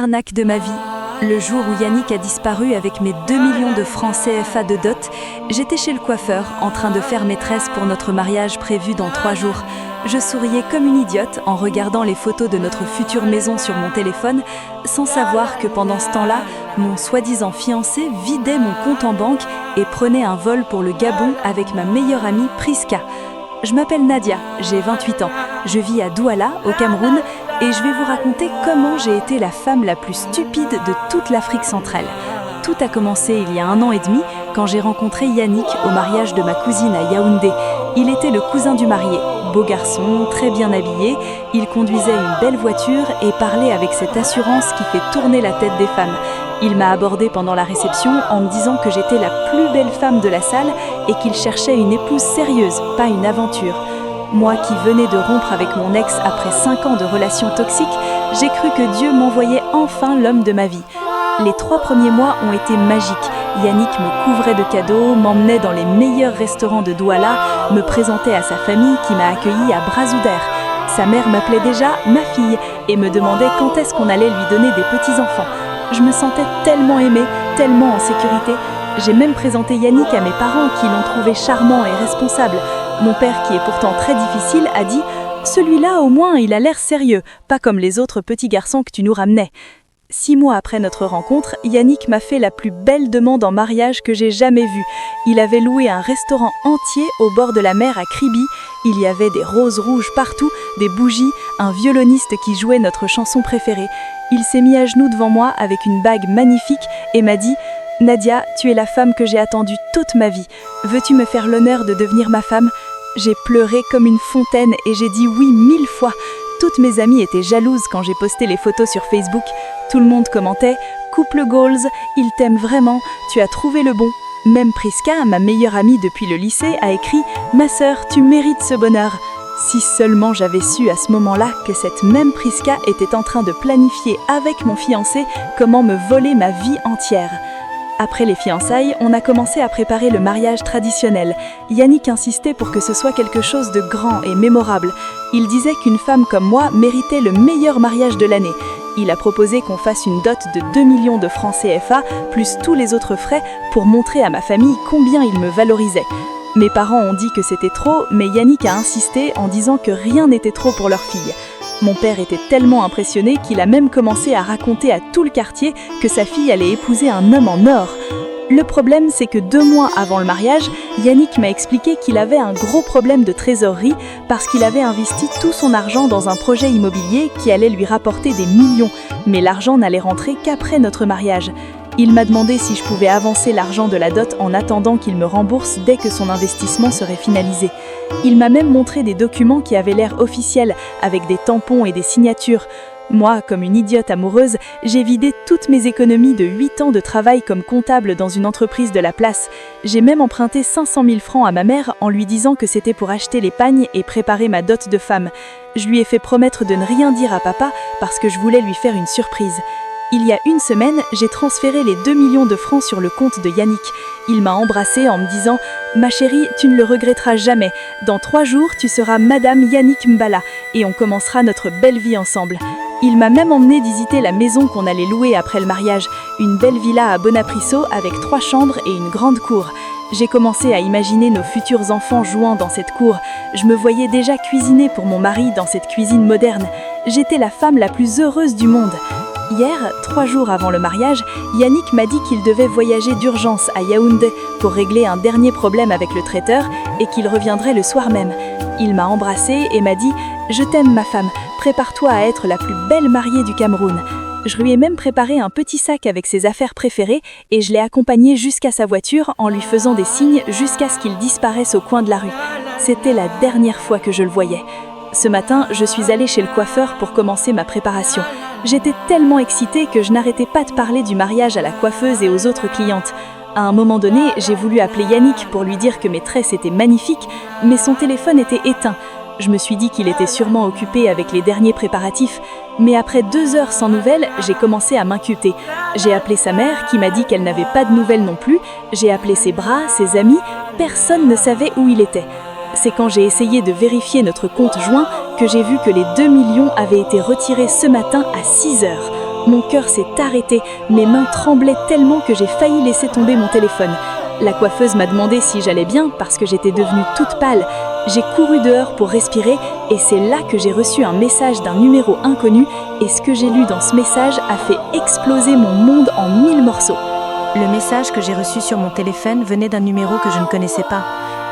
Arnaque de ma vie. Le jour où Yannick a disparu avec mes 2 millions de francs CFA de dot, j'étais chez le coiffeur en train de faire mes tresses pour notre mariage prévu dans 3 jours. Je souriais comme une idiote en regardant les photos de notre future maison sur mon téléphone, sans savoir que pendant ce temps-là, mon soi-disant fiancé vidait mon compte en banque et prenait un vol pour le Gabon avec ma meilleure amie Priska. Je m'appelle Nadia, j'ai 28 ans, je vis à Douala, au Cameroun, et je vais vous raconter comment j'ai été la femme la plus stupide de toute l'Afrique centrale. Tout a commencé il y a 1 an et demi, quand j'ai rencontré Yannick au mariage de ma cousine à Yaoundé. Il était le cousin du marié, beau garçon, très bien habillé, il conduisait une belle voiture et parlait avec cette assurance qui fait tourner la tête des femmes. Il m'a abordée pendant la réception en me disant que j'étais la plus belle femme de la salle et qu'il cherchait une épouse sérieuse, pas une aventure. Moi qui venais de rompre avec mon ex après 5 ans de relations toxiques, j'ai cru que Dieu m'envoyait enfin l'homme de ma vie. Les 3 premiers mois ont été magiques. Yannick me couvrait de cadeaux, m'emmenait dans les meilleurs restaurants de Douala, me présentait à sa famille qui m'a accueillie à bras ouverts. Sa mère m'appelait déjà « ma fille » et me demandait quand est-ce qu'on allait lui donner des petits-enfants. Je me sentais tellement aimée, tellement en sécurité. J'ai même présenté Yannick à mes parents qui l'ont trouvé charmant et responsable. Mon père, qui est pourtant très difficile, a dit « Celui-là, au moins, il a l'air sérieux, pas comme les autres petits garçons que tu nous ramenais. » 6 mois après notre rencontre, Yannick m'a fait la plus belle demande en mariage que j'ai jamais vue. Il avait loué un restaurant entier au bord de la mer à Kribi. Il y avait des roses rouges partout, des bougies, un violoniste qui jouait notre chanson préférée. Il s'est mis à genoux devant moi avec une bague magnifique et m'a dit « Nadia, tu es la femme que j'ai attendue toute ma vie. Veux-tu me faire l'honneur de devenir ma femme ?» J'ai pleuré comme une fontaine et j'ai dit oui 1000 fois. Toutes mes amies étaient jalouses quand j'ai posté les photos sur Facebook. Tout le monde commentait « Couple goals, il t'aime vraiment, tu as trouvé le bon ». Même Priska, ma meilleure amie depuis le lycée, a écrit « Ma sœur, tu mérites ce bonheur ». Si seulement j'avais su à ce moment-là que cette même Priska était en train de planifier avec mon fiancé comment me voler ma vie entière. Après les fiançailles, on a commencé à préparer le mariage traditionnel. Yannick insistait pour que ce soit quelque chose de grand et mémorable. Il disait qu'une femme comme moi méritait le meilleur mariage de l'année. Il a proposé qu'on fasse une dot de 2 millions de francs CFA, plus tous les autres frais, pour montrer à ma famille combien il me valorisait. Mes parents ont dit que c'était trop, mais Yannick a insisté en disant que rien n'était trop pour leur fille. Mon père était tellement impressionné qu'il a même commencé à raconter à tout le quartier que sa fille allait épouser un homme en or. Le problème, c'est que 2 mois avant le mariage, Yannick m'a expliqué qu'il avait un gros problème de trésorerie parce qu'il avait investi tout son argent dans un projet immobilier qui allait lui rapporter des millions, mais l'argent n'allait rentrer qu'après notre mariage. Il m'a demandé si je pouvais avancer l'argent de la dot en attendant qu'il me rembourse dès que son investissement serait finalisé. Il m'a même montré des documents qui avaient l'air officiels, avec des tampons et des signatures. Moi, comme une idiote amoureuse, j'ai vidé toutes mes économies de 8 ans de travail comme comptable dans une entreprise de la place. J'ai même emprunté 500 000 francs à ma mère en lui disant que c'était pour acheter les pagnes et préparer ma dot de femme. Je lui ai fait promettre de ne rien dire à papa parce que je voulais lui faire une surprise. Il y a 1 semaine, j'ai transféré les 2 millions de francs sur le compte de Yannick. Il m'a embrassée en me disant « Ma chérie, tu ne le regretteras jamais. Dans 3 jours, tu seras Madame Yannick Mbala et on commencera notre belle vie ensemble. » Il m'a même emmené visiter la maison qu'on allait louer après le mariage, une belle villa à Bonaprisso avec 3 chambres et une grande cour. J'ai commencé à imaginer nos futurs enfants jouant dans cette cour. Je me voyais déjà cuisiner pour mon mari dans cette cuisine moderne. J'étais la femme la plus heureuse du monde. Hier, 3 jours avant le mariage, Yannick m'a dit qu'il devait voyager d'urgence à Yaoundé pour régler un dernier problème avec le traiteur et qu'il reviendrait le soir même. Il m'a embrassée et m'a dit « Je t'aime ma femme, prépare-toi à être la plus belle mariée du Cameroun ». Je lui ai même préparé un petit sac avec ses affaires préférées et je l'ai accompagné jusqu'à sa voiture en lui faisant des signes jusqu'à ce qu'il disparaisse au coin de la rue. C'était la dernière fois que je le voyais. Ce matin, je suis allée chez le coiffeur pour commencer ma préparation. J'étais tellement excitée que je n'arrêtais pas de parler du mariage à la coiffeuse et aux autres clientes. À un moment donné, j'ai voulu appeler Yannick pour lui dire que mes tresses étaient magnifiques, mais son téléphone était éteint. Je me suis dit qu'il était sûrement occupé avec les derniers préparatifs, mais après 2 heures sans nouvelles, j'ai commencé à m'inquiéter. J'ai appelé sa mère qui m'a dit qu'elle n'avait pas de nouvelles non plus, j'ai appelé ses bras, ses amis, personne ne savait où il était. C'est quand j'ai essayé de vérifier notre compte joint que j'ai vu que les 2 millions avaient été retirés ce matin à 6 heures. Mon cœur s'est arrêté, mes mains tremblaient tellement que j'ai failli laisser tomber mon téléphone. La coiffeuse m'a demandé si j'allais bien parce que j'étais devenue toute pâle. J'ai couru dehors pour respirer et c'est là que j'ai reçu un message d'un numéro inconnu et ce que j'ai lu dans ce message a fait exploser mon monde en 1000 morceaux. Le message que j'ai reçu sur mon téléphone venait d'un numéro que je ne connaissais pas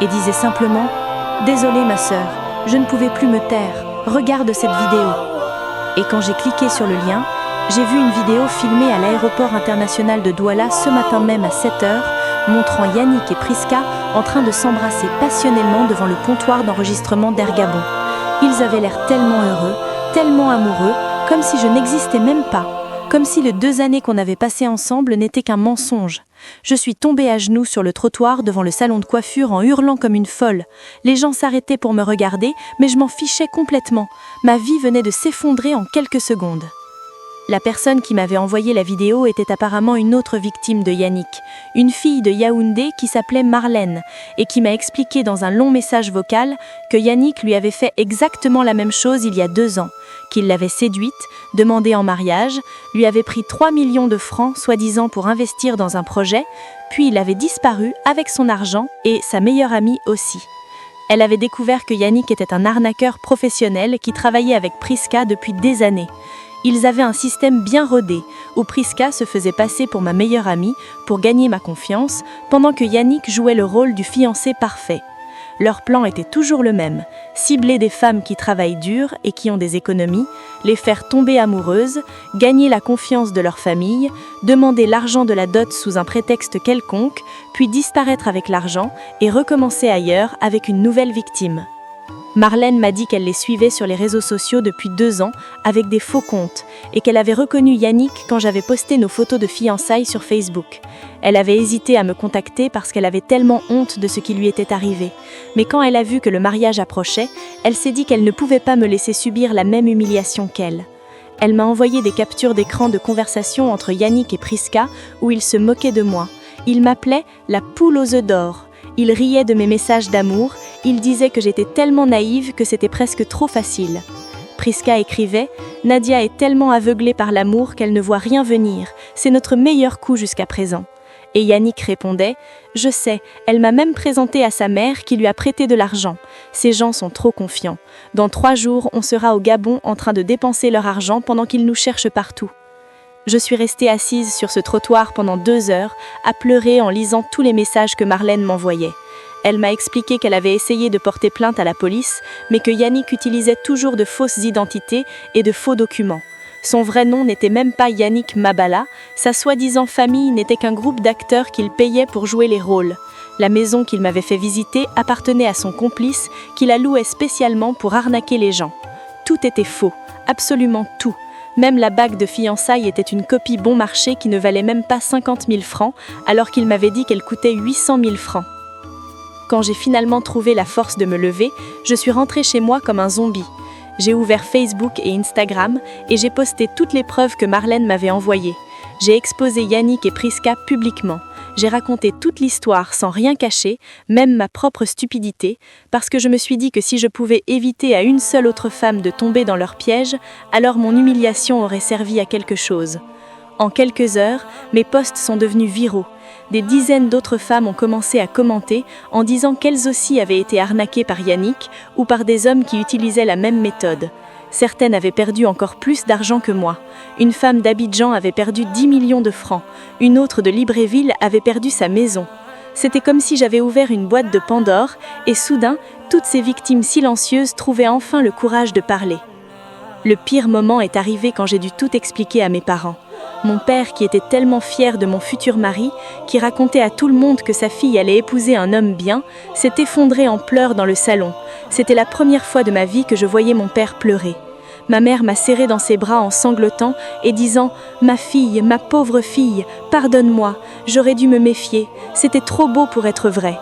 et disait simplement « Désolée ma sœur, je ne pouvais plus me taire, regarde cette vidéo ». Et quand j'ai cliqué sur le lien, j'ai vu une vidéo filmée à l'aéroport international de Douala ce matin même à 7h, montrant Yannick et Priska en train de s'embrasser passionnément devant le comptoir d'enregistrement d'Air Gabon. Ils avaient l'air tellement heureux, tellement amoureux, comme si je n'existais même pas, comme si les 2 années qu'on avait passées ensemble n'étaient qu'un mensonge. Je suis tombée à genoux sur le trottoir devant le salon de coiffure en hurlant comme une folle. Les gens s'arrêtaient pour me regarder, mais je m'en fichais complètement. Ma vie venait de s'effondrer en quelques secondes. La personne qui m'avait envoyé la vidéo était apparemment une autre victime de Yannick, une fille de Yaoundé qui s'appelait Marlène et qui m'a expliqué dans un long message vocal que Yannick lui avait fait exactement la même chose il y a 2 ans, qu'il l'avait séduite, demandé en mariage, lui avait pris 3 millions de francs soi-disant pour investir dans un projet, puis il avait disparu avec son argent et sa meilleure amie aussi. Elle avait découvert que Yannick était un arnaqueur professionnel qui travaillait avec Priska depuis des années. Ils avaient un système bien rodé, où Priska se faisait passer pour ma meilleure amie pour gagner ma confiance, pendant que Yannick jouait le rôle du fiancé parfait. Leur plan était toujours le même, cibler des femmes qui travaillent dur et qui ont des économies, les faire tomber amoureuses, gagner la confiance de leur famille, demander l'argent de la dot sous un prétexte quelconque, puis disparaître avec l'argent et recommencer ailleurs avec une nouvelle victime. Marlène m'a dit qu'elle les suivait sur les réseaux sociaux depuis 2 ans avec des faux comptes et qu'elle avait reconnu Yannick quand j'avais posté nos photos de fiançailles sur Facebook. Elle avait hésité à me contacter parce qu'elle avait tellement honte de ce qui lui était arrivé. Mais quand elle a vu que le mariage approchait, elle s'est dit qu'elle ne pouvait pas me laisser subir la même humiliation qu'elle. Elle m'a envoyé des captures d'écran de conversations entre Yannick et Priska où ils se moquaient de moi. Ils m'appelaient la poule aux œufs d'or. Ils riaient de mes messages d'amour. Il disait que j'étais tellement naïve que c'était presque trop facile. Priska écrivait « Nadia est tellement aveuglée par l'amour qu'elle ne voit rien venir. C'est notre meilleur coup jusqu'à présent. » Et Yannick répondait « Je sais, elle m'a même présenté à sa mère qui lui a prêté de l'argent. Ces gens sont trop confiants. Dans 3 jours, on sera au Gabon en train de dépenser leur argent pendant qu'ils nous cherchent partout. » Je suis restée assise sur ce trottoir pendant 2 heures, à pleurer en lisant tous les messages que Marlène m'envoyait. Elle m'a expliqué qu'elle avait essayé de porter plainte à la police, mais que Yannick utilisait toujours de fausses identités et de faux documents. Son vrai nom n'était même pas Yannick Mabala, sa soi-disant famille n'était qu'un groupe d'acteurs qu'il payait pour jouer les rôles. La maison qu'il m'avait fait visiter appartenait à son complice, qui la louait spécialement pour arnaquer les gens. Tout était faux, absolument tout. Même la bague de fiançailles était une copie bon marché qui ne valait même pas 50 000 francs, alors qu'il m'avait dit qu'elle coûtait 800 000 francs. Quand j'ai finalement trouvé la force de me lever, je suis rentrée chez moi comme un zombie. J'ai ouvert Facebook et Instagram et j'ai posté toutes les preuves que Marlène m'avait envoyées. J'ai exposé Yannick et Priska publiquement. J'ai raconté toute l'histoire sans rien cacher, même ma propre stupidité, parce que je me suis dit que si je pouvais éviter à une seule autre femme de tomber dans leur piège, alors mon humiliation aurait servi à quelque chose. En quelques heures, mes posts sont devenus viraux. Des dizaines d'autres femmes ont commencé à commenter en disant qu'elles aussi avaient été arnaquées par Yannick ou par des hommes qui utilisaient la même méthode. Certaines avaient perdu encore plus d'argent que moi. Une femme d'Abidjan avait perdu 10 millions de francs. Une autre de Libreville avait perdu sa maison. C'était comme si j'avais ouvert une boîte de Pandore et soudain, toutes ces victimes silencieuses trouvaient enfin le courage de parler. Le pire moment est arrivé quand j'ai dû tout expliquer à mes parents. Mon père, qui était tellement fier de mon futur mari, qui racontait à tout le monde que sa fille allait épouser un homme bien, s'est effondré en pleurs dans le salon. C'était la première fois de ma vie que je voyais mon père pleurer. Ma mère m'a serré dans ses bras en sanglotant et disant « Ma fille, ma pauvre fille, pardonne-moi, j'aurais dû me méfier, c'était trop beau pour être vrai. »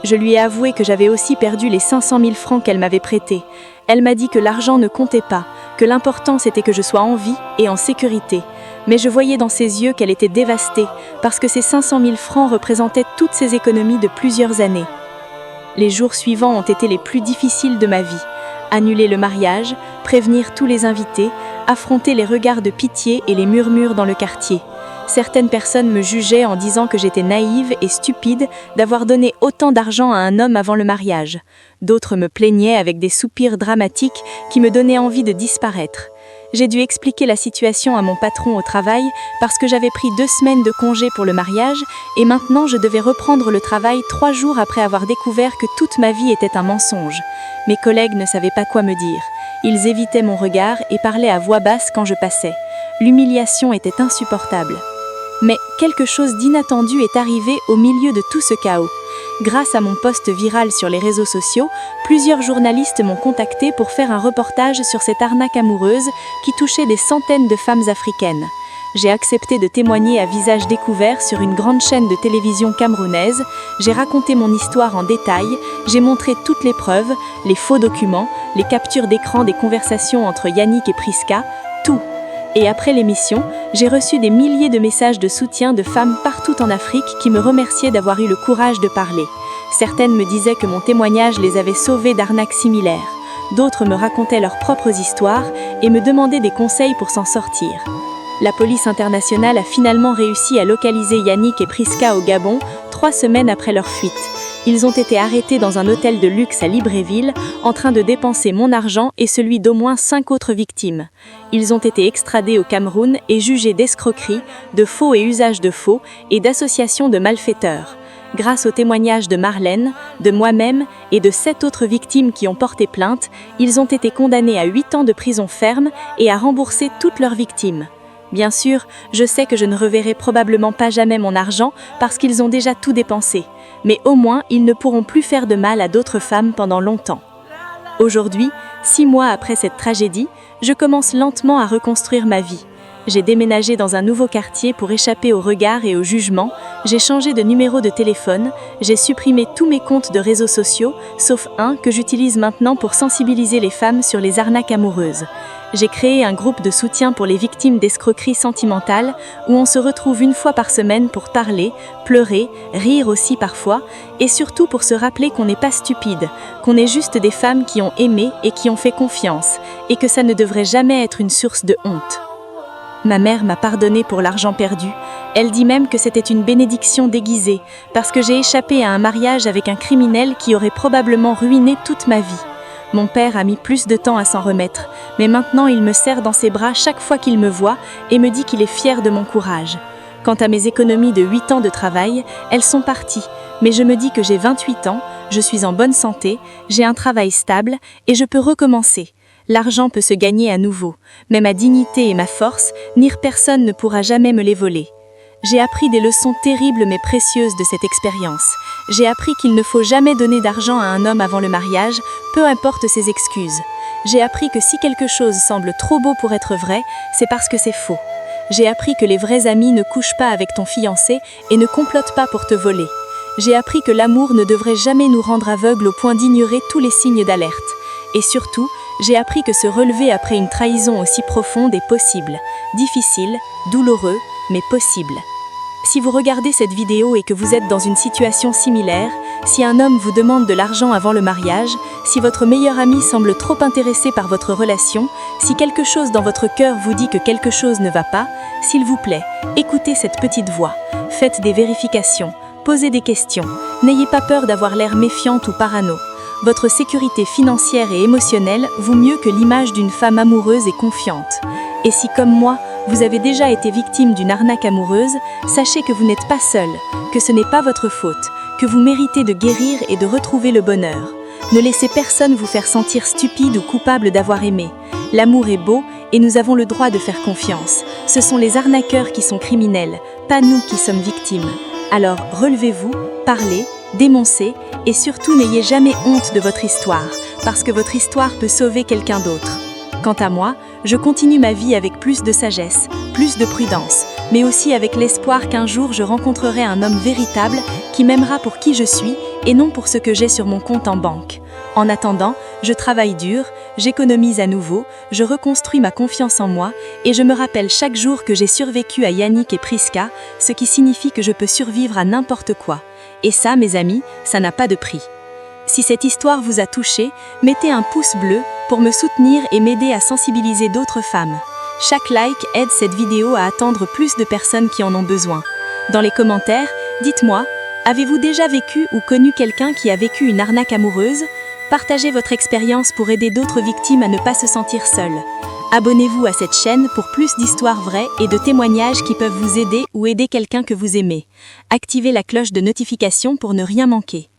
Je lui ai avoué que j'avais aussi perdu les 500 000 francs qu'elle m'avait prêtés. Elle m'a dit que l'argent ne comptait pas, que l'important c'était que je sois en vie et en sécurité. Mais je voyais dans ses yeux qu'elle était dévastée, parce que ces 500 000 francs représentaient toutes ses économies de plusieurs années. Les jours suivants ont été les plus difficiles de ma vie. Annuler le mariage, prévenir tous les invités, affronter les regards de pitié et les murmures dans le quartier. Certaines personnes me jugeaient en disant que j'étais naïve et stupide d'avoir donné autant d'argent à un homme avant le mariage. D'autres me plaignaient avec des soupirs dramatiques qui me donnaient envie de disparaître. J'ai dû expliquer la situation à mon patron au travail parce que j'avais pris 2 semaines de congé pour le mariage et maintenant je devais reprendre le travail 3 jours après avoir découvert que toute ma vie était un mensonge. Mes collègues ne savaient pas quoi me dire. Ils évitaient mon regard et parlaient à voix basse quand je passais. L'humiliation était insupportable. Mais quelque chose d'inattendu est arrivé au milieu de tout ce chaos. Grâce à mon post viral sur les réseaux sociaux, plusieurs journalistes m'ont contacté pour faire un reportage sur cette arnaque amoureuse qui touchait des centaines de femmes africaines. J'ai accepté de témoigner à visage découvert sur une grande chaîne de télévision camerounaise, j'ai raconté mon histoire en détail, j'ai montré toutes les preuves, les faux documents, les captures d'écran des conversations entre Yannick et Priska, tout. Et après l'émission, j'ai reçu des milliers de messages de soutien de femmes partout en Afrique qui me remerciaient d'avoir eu le courage de parler. Certaines me disaient que mon témoignage les avait sauvées d'arnaques similaires. D'autres me racontaient leurs propres histoires et me demandaient des conseils pour s'en sortir. La police internationale a finalement réussi à localiser Yannick et Priska au Gabon 3 semaines après leur fuite. Ils ont été arrêtés dans un hôtel de luxe à Libreville, en train de dépenser mon argent et celui d'au moins 5 autres victimes. Ils ont été extradés au Cameroun et jugés d'escroquerie, de faux et usage de faux et d'association de malfaiteurs. Grâce aux témoignages de Marlène, de moi-même et de 7 autres victimes qui ont porté plainte, ils ont été condamnés à 8 ans de prison ferme et à rembourser toutes leurs victimes. Bien sûr, je sais que je ne reverrai probablement pas jamais mon argent parce qu'ils ont déjà tout dépensé, mais au moins ils ne pourront plus faire de mal à d'autres femmes pendant longtemps. Aujourd'hui, 6 mois après cette tragédie, je commence lentement à reconstruire ma vie. J'ai déménagé dans un nouveau quartier pour échapper aux regards et aux jugements, j'ai changé de numéro de téléphone, j'ai supprimé tous mes comptes de réseaux sociaux, sauf un que j'utilise maintenant pour sensibiliser les femmes sur les arnaques amoureuses. J'ai créé un groupe de soutien pour les victimes d'escroqueries sentimentales où on se retrouve 1 fois par semaine pour parler, pleurer, rire aussi parfois, et surtout pour se rappeler qu'on n'est pas stupide, qu'on est juste des femmes qui ont aimé et qui ont fait confiance, et que ça ne devrait jamais être une source de honte. Ma mère m'a pardonné pour l'argent perdu. Elle dit même que c'était une bénédiction déguisée, parce que j'ai échappé à un mariage avec un criminel qui aurait probablement ruiné toute ma vie. Mon père a mis plus de temps à s'en remettre, mais maintenant il me serre dans ses bras chaque fois qu'il me voit et me dit qu'il est fier de mon courage. Quant à mes économies de 8 ans de travail, elles sont parties, mais je me dis que j'ai 28 ans, je suis en bonne santé, j'ai un travail stable et je peux recommencer. L'argent peut se gagner à nouveau, mais ma dignité et ma force, personne ne pourra jamais me les voler. J'ai appris des leçons terribles mais précieuses de cette expérience. J'ai appris qu'il ne faut jamais donner d'argent à un homme avant le mariage, peu importe ses excuses. J'ai appris que si quelque chose semble trop beau pour être vrai, c'est parce que c'est faux. J'ai appris que les vrais amis ne couchent pas avec ton fiancé et ne complotent pas pour te voler. J'ai appris que l'amour ne devrait jamais nous rendre aveugles au point d'ignorer tous les signes d'alerte. Et surtout, j'ai appris que se relever après une trahison aussi profonde est possible, difficile, douloureux, mais possible. Si vous regardez cette vidéo et que vous êtes dans une situation similaire, si un homme vous demande de l'argent avant le mariage, si votre meilleur ami semble trop intéressé par votre relation, si quelque chose dans votre cœur vous dit que quelque chose ne va pas, s'il vous plaît, écoutez cette petite voix, faites des vérifications, posez des questions, n'ayez pas peur d'avoir l'air méfiante ou parano. Votre sécurité financière et émotionnelle vaut mieux que l'image d'une femme amoureuse et confiante. Et si, comme moi, vous avez déjà été victime d'une arnaque amoureuse, sachez que vous n'êtes pas seul, que ce n'est pas votre faute, que vous méritez de guérir et de retrouver le bonheur. Ne laissez personne vous faire sentir stupide ou coupable d'avoir aimé. L'amour est beau et nous avons le droit de faire confiance. Ce sont les arnaqueurs qui sont criminels, pas nous qui sommes victimes. Alors relevez-vous, parlez, dénoncez et surtout n'ayez jamais honte de votre histoire, parce que votre histoire peut sauver quelqu'un d'autre. Quant à moi, je continue ma vie avec plus de sagesse, plus de prudence, mais aussi avec l'espoir qu'un jour je rencontrerai un homme véritable qui m'aimera pour qui je suis et non pour ce que j'ai sur mon compte en banque. En attendant, je travaille dur, j'économise à nouveau, je reconstruis ma confiance en moi et je me rappelle chaque jour que j'ai survécu à Yannick et Priska, ce qui signifie que je peux survivre à n'importe quoi. Et ça, mes amis, ça n'a pas de prix. Si cette histoire vous a touché, mettez un pouce bleu pour me soutenir et m'aider à sensibiliser d'autres femmes. Chaque like aide cette vidéo à atteindre plus de personnes qui en ont besoin. Dans les commentaires, dites-moi, avez-vous déjà vécu ou connu quelqu'un qui a vécu une arnaque amoureuse? Partagez votre expérience pour aider d'autres victimes à ne pas se sentir seules. Abonnez-vous à cette chaîne pour plus d'histoires vraies et de témoignages qui peuvent vous aider ou aider quelqu'un que vous aimez. Activez la cloche de notification pour ne rien manquer.